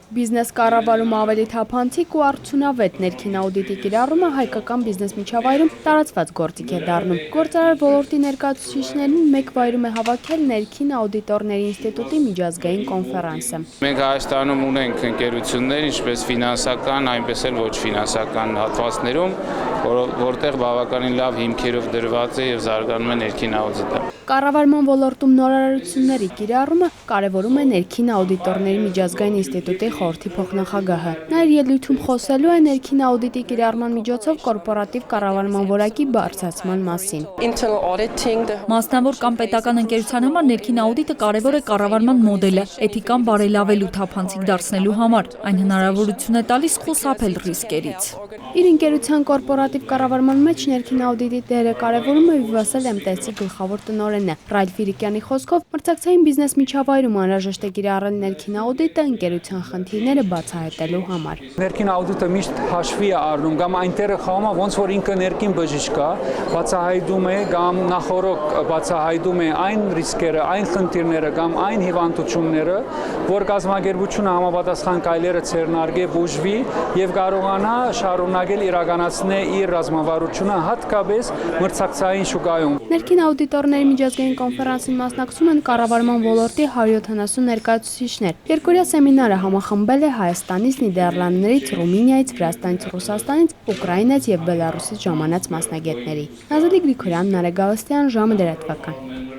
Բիզնես կառավարումը ավելի թափանցիկ ու արդյունավետ ներքին աուդիտի կիրառումը հայկական բիզնես միջավայրում տարածված գործիք է դառնում։ Գործարար ոլորտի ներկայացուցիչներին մեկ վայրում է հավաքել ներքին աուդիտորների ինստիտուտի միջազգային կոնֆերանսը։ Մենք Հայաստանում ունենք ընկերություններ, ինչպես ֆինանսական, այնպես էլ ոչ ֆինանսական հատվածներում, որտեղ բավականին լավ հիմքերով դրված է եւ զարգանում է ներքին աուդիտը։ Կառավարման ոլորտում նորարարությունների կիրառումը կարևորում է ներքին աուդիտորների միջազգային ինստիտուտի խորհրդի փոխնախագահը։ Նա իր ելույթում խոսելու է ներքին աուդիտի կիրառման միջոցով կորպորատիվ կառավարման որակի բարձրացման մասին։ Մասնավոր կամ պետական ընկերության համար ներքին աուդիտը կարևոր է կառավարման մոդելը, էթիկան բարելավելու, թափանցիկ դարձնելու համար։ Այն հնարավորություն է տալիս խուսափել ռիսկերից։ Իր ընկերության կորպորատիվ կառավարման մեջ ներքին աուդիտի դերը կարևորում է Vivassal MTS-ի գլխավոր տնօրենը։ Ռայլ Ֆիրիկյանի խոսքով մրցակցային բիզնես միջավայրում անհրաժեշտ է կիրառել ներքին աուդիտը ընկերության խնդիրները բացահայտելու համար։ Ներքին աուդիտը միշտ հաշվի է առնում, կամ այնտեղ խաղում է ոնց որ ինքը ներքին բժիշկ է, բացահայտում է կամ նախորոք բացահայտում է այն ռիսկերը, այն խնդիրները կամ այն հիվանդությունները, որ կազմակերպությունը համապատասխան քայլերը ցերնարգե, բուժվի եւ կարողանա շարունակել իրականացնել իր ռազմավարությունը հատկապես մրցակցային շուկայում։ Ներքին աուդիտորների միջազգային կոնֆերանսին մասնակցում են կառավարման ոլորտի 170 ներկայացուցիչներ։ Երկօրյա սեմինարը համախմբել է Հայաստանից, Նիդերլանդներից, Ռումինիայից, Վրաստանից, Ռուսաստանից, Ուկրաինայից եւ Բելարուսից ժամանած մասնագետների։ Նազելի Գրիգորյան, Նարեկ Գալստյան, ժամը լրատվական։